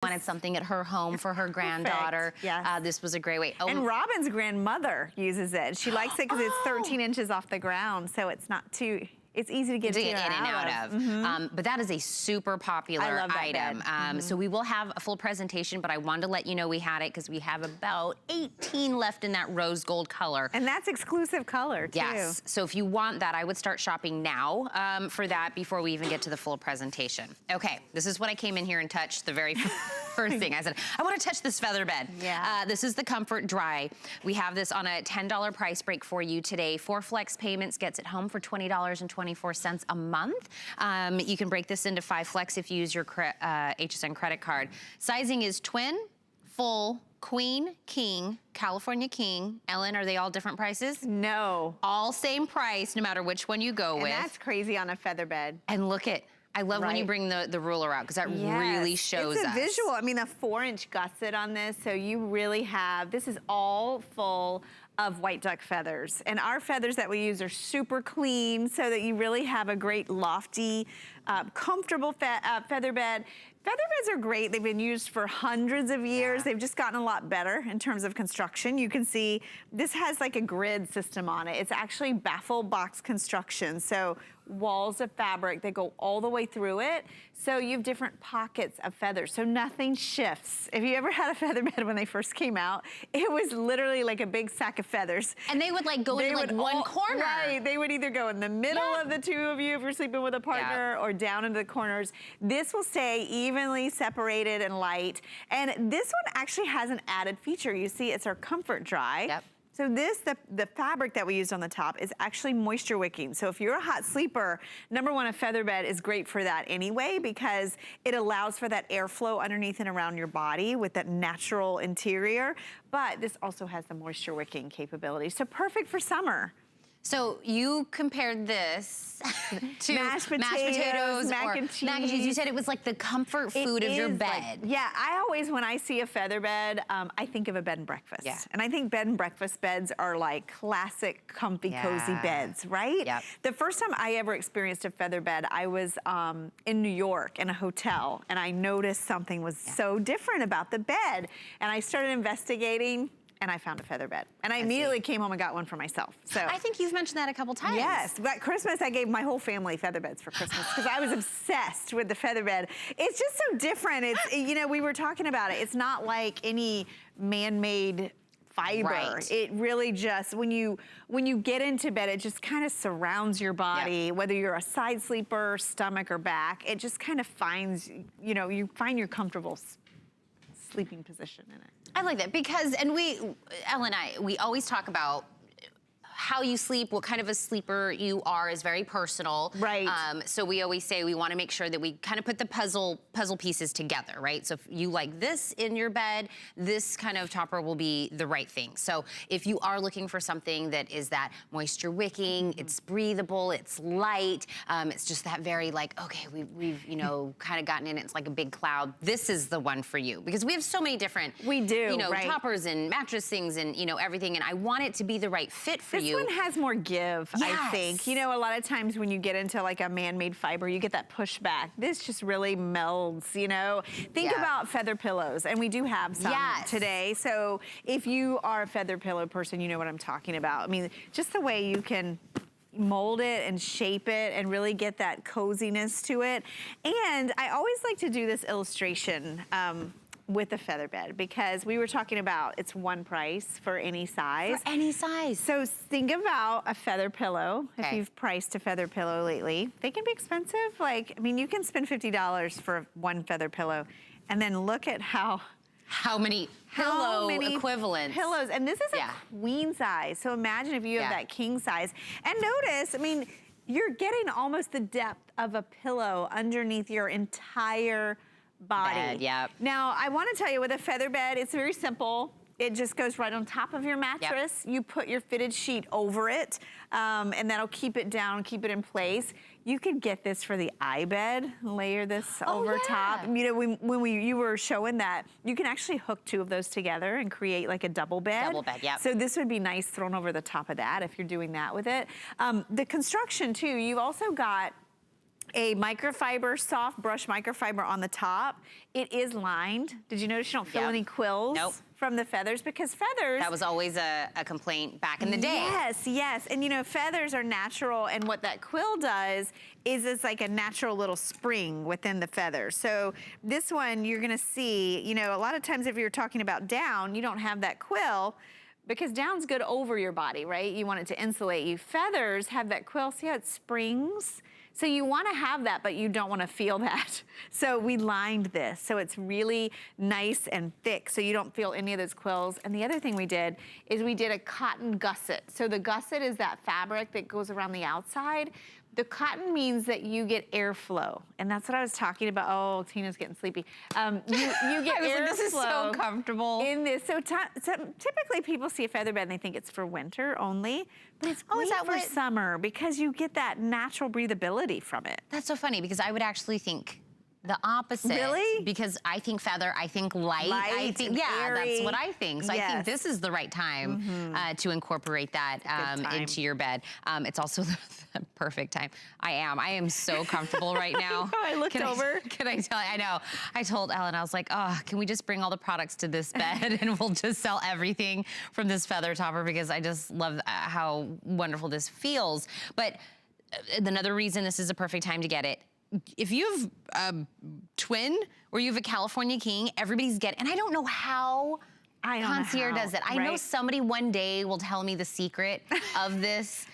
wanted something at her home for her granddaughter. Yes. This was a great way. And Robin's grandmother uses it. She likes it because it's 13 inches off the ground, so it's not too... It's easy to get in and out of. But that is a super popular item. So we will have a full presentation, but I wanted to let you know we had it because we have about 18 left in that rose gold color. And that's exclusive color, too. Yes. So if you want that, I would start shopping now for that before we even get to the full presentation. Okay, this is what I came in here and touched the very first thing. I said, I want to touch this feather bed. Yeah. This is the Comfort Dry. We have this on a $10 price break for you today. 4 flex payments gets it home for $20.24 a month. You can break this into 5 flex if you use your HSN credit card. Sizing is twin, full, queen, king, California king. Ellen, are they all different prices? No. All same price, no matter which one you go with. That's crazy on a feather bed. And look at, I love when you bring the ruler out because that really shows us. It's a visual. I mean, a 4-inch gusset on this, so you really have, this is all full of white duck feathers. And our feathers that we use are super clean so that you really have a great lofty, comfortable feather bed. Feather beds are great. They've been used for hundreds of years. They've just gotten a lot better in terms of construction. You can see this has like a grid system on it. It's actually baffle box construction. So walls of fabric that go all the way through it. So you have different pockets of feathers. So nothing shifts. If you ever had a feather bed when they first came out, it was literally like a big sack of feathers. And they would like go in like one corner. Right, they would either go in the middle of the two of you if you're sleeping with a partner or down into the corners. This will stay evenly separated and light. And this one actually has an added feature. You see, it's our Comfort Dry. Yep. So this, the fabric that we used on the top is actually moisture wicking. So if you're a hot sleeper, number one, a feather bed is great for that anyway because it allows for that airflow underneath and around your body with that natural interior. But this also has the moisture wicking capability. So perfect for summer. So you compared this to mashed potatoes, mac and cheese. You said it was like the comfort food of your bed. I always, when I see a feather bed, I think of a bed and breakfast. Yeah. And I think bed and breakfast beds are like classic, comfy, cozy beds, right? Yep. The first time I ever experienced a feather bed, I was in New York in a hotel, and I noticed something was so different about the bed. And I started investigating, and I found a feather bed. And I immediately came home and got one for myself. So I think you've mentioned that a couple times. Yes, but Christmas I gave my whole family feather beds for Christmas because I was obsessed with the feather bed. It's just so different. It's, you know, we were talking about it. It's not like any man-made fiber. Right. It really just, when you get into bed, it just kind of surrounds your body, whether you're a side sleeper, stomach, or back. It just kind of finds, you know, you find your comfortable sleeping position in it. I like that because, and Elle and I, we always talk about how you sleep, what kind of a sleeper you are is very personal. Right. So we always say we want to make sure that we kind of put the puzzle pieces together, right? So if you like this in your bed, this kind of topper will be the right thing. So if you are looking for something that is that moisture wicking, it's breathable, it's light, it's just that very like, okay, we've you know, kind of gotten in it, it's like a big cloud. This is the one for you because we have so many different, you know, toppers and mattress things and, you know, everything. And I want it to be the right fit for you. This one has more give, I think. You know, a lot of times when you get into like a man-made fiber, you get that pushback. This just really melds, you know. Think about feather pillows, and we do have some today. So if you are a feather pillow person, you know what I'm talking about. I mean, just the way you can mold it and shape it and really get that coziness to it. And I always like to do this illustration with the feather bed because we were talking about it's one price for any size. For any size. So think about a feather pillow. If you've priced a feather pillow lately, they can be expensive. Like, I mean, you can spend $50 for one feather pillow and then look at how many pillow equivalents. Pillows, and this is a queen size. So imagine if you have that king size. And notice, I mean, you're getting almost the depth of a pillow underneath your entire body. Now, I want to tell you with a feather bed, it's very simple. It just goes right on top of your mattress. You put your fitted sheet over it, and that'll keep it down, keep it in place. You could get this for the iBed, layer this over top. You know, when you were showing that, you can actually hook two of those together and create like a double bed. Double bed, So this would be nice thrown over the top of that if you're doing that with it. The construction too, you've also got a microfiber, soft brush microfiber on the top. It is lined. Did you notice you don't feel any quills? Nope. From the feathers, because feathers... That was always a complaint back in the day. Yes, yes. And you know, feathers are natural, and what that quill does is it's like a natural little spring within the feather. So this one, you're gonna see, you know, a lot of times if you're talking about down, you don't have that quill, because down's good over your body, right? You want it to insulate you. Feathers have that quill, see how it springs? So you wanna have that, but you don't wanna feel that. So we lined this, so it's really nice and thick, so you don't feel any of those quills. And the other thing we did is we did a cotton gusset. So the gusset is that fabric that goes around the outside. The cotton means that you get airflow, and that's what I was talking about. Oh, Tina's getting sleepy. You get airflow. This is so comfortable. In this, so typically people see a featherbed and they think it's for winter only, but it's great for summer because you get that natural breathability from it. That's so funny because I would actually think the opposite. Really? Because I think feather, I think light. I think, yeah, airy. that's what I think. So I think this is the right time to incorporate that into your bed. It's also the perfect time. I am so comfortable right now. I looked over. Can I tell you? I know. I told Ellen, I was like, oh, can we just bring all the products to this bed and we'll just sell everything from this feather topper because I just love how wonderful this feels. But another reason this is a perfect time to get it, if you have a twin or you have a California king, everybody's getting, and I don't know how Concierge does it. I know somebody one day will tell me the secret of this,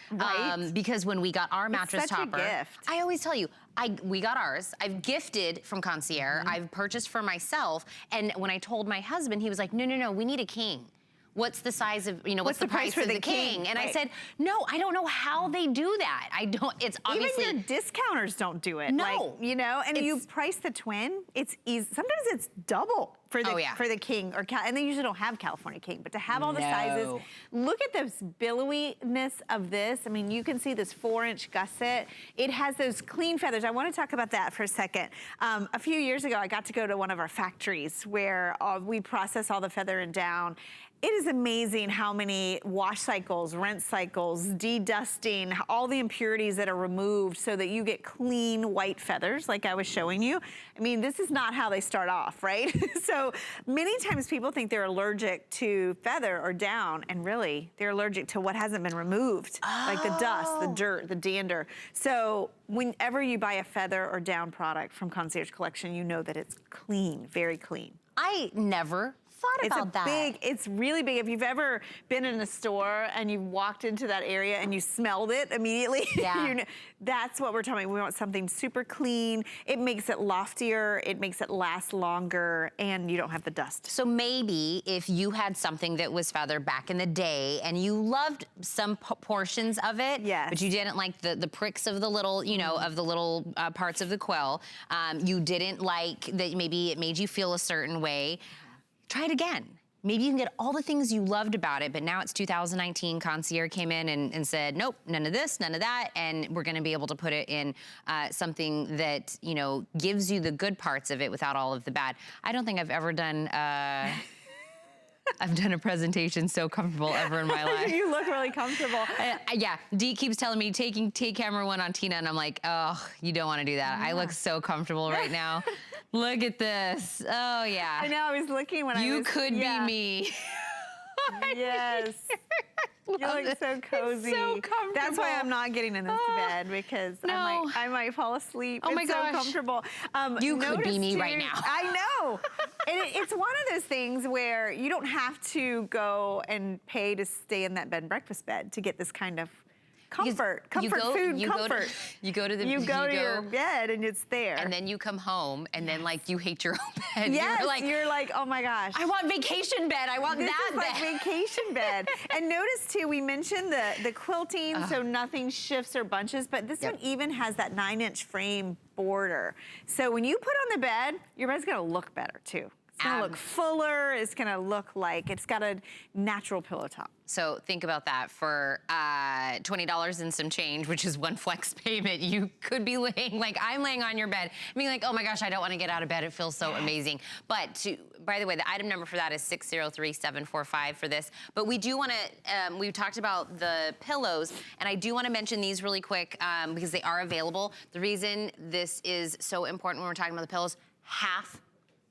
because when we got our mattress topper, I always tell you, we got ours. I've gifted from Concierge. I've purchased for myself, and when I told my husband, he was like, no, we need a king. What's the size of, you know, what's the price of the king? And I said, no, I don't know how they do that. It's obviously. Even your discounters don't do it. No. Like, you know, and you price the twin, it's easy. Sometimes it's double for the king, and they usually don't have California king, but to have all the sizes, look at this billowiness of this. I mean, you can see this 4-inch gusset. It has those clean feathers. I want to talk about that for a second. A few years ago, I got to go to one of our factories where we process all the feather and down. It is amazing how many wash cycles, rinse cycles, de-dusting, all the impurities that are removed so that you get clean white feathers like I was showing you. I mean, this is not how they start off, right? So many times people think they're allergic to feather or down, and really they're allergic to what hasn't been removed, like the dust, the dirt, the dander. So whenever you buy a feather or down product from Concierge Collection, you know that it's clean, very clean. I never thought about that. It's really big. If you've ever been in a store and you walked into that area and you smelled it immediately, you know, that's what we're talking about. We want something super clean. It makes it loftier. It makes it last longer, and you don't have the dust. So maybe if you had something that was feather back in the day and you loved some portions of it, but you didn't like the pricks of the little, you know, of the little parts of the quill, you didn't like that, maybe it made you feel a certain way, try it again. Maybe you can get all the things you loved about it, but now it's 2019, Concierge came in and said, nope, none of this, none of that, and we're gonna be able to put it in something that, you know, gives you the good parts of it without all of the bad. I don't think I've ever done, I've done a presentation so comfortable ever in my life. You look really comfortable. Yeah, Dee keeps telling me, take camera one on Tina, and I'm like, oh, you don't wanna do that. I look so comfortable right now. Look at this. Oh, yeah. I know, I was looking when You could be me. Yes. You look so cozy. It's so comfortable. That's why I'm not getting in this bed, because I might fall asleep. Oh my gosh. So comfortable. You could be me right now. I know. And it's one of those things where you don't have to go and pay to stay in that bed and breakfast bed to get this kind of comfort, you go to your bed and it's there. And then you come home and then like you hate your own bed. Yes, you're like, oh my gosh. I want vacation bed. I want that bed. This is like vacation bed. And notice too, we mentioned the quilting, so nothing shifts or bunches, but this one even has that 9-inch frame border. So when you put on the bed, your bed's gonna look better too. It's gonna look fuller. It's gonna look like it's got a natural pillow top. So think about that. For $20 and some change, which is one flex payment, you could be laying, like I'm laying on your bed, being like, oh my gosh, I don't wanna get out of bed. It feels so amazing. But by the way, the item number for that is 603745 for this. But we do wanna, we talked about the pillows, and I do wanna mention these really quick because they are available. The reason this is so important when we're talking about the pillows, half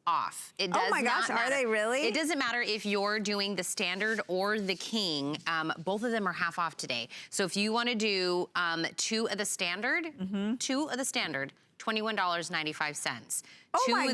off. It does oh my gosh, not matter. Are they really? It doesn't matter if you're doing the standard or the king. Both of them are half off today. So if you want to do two of the standard, $21.95. Oh my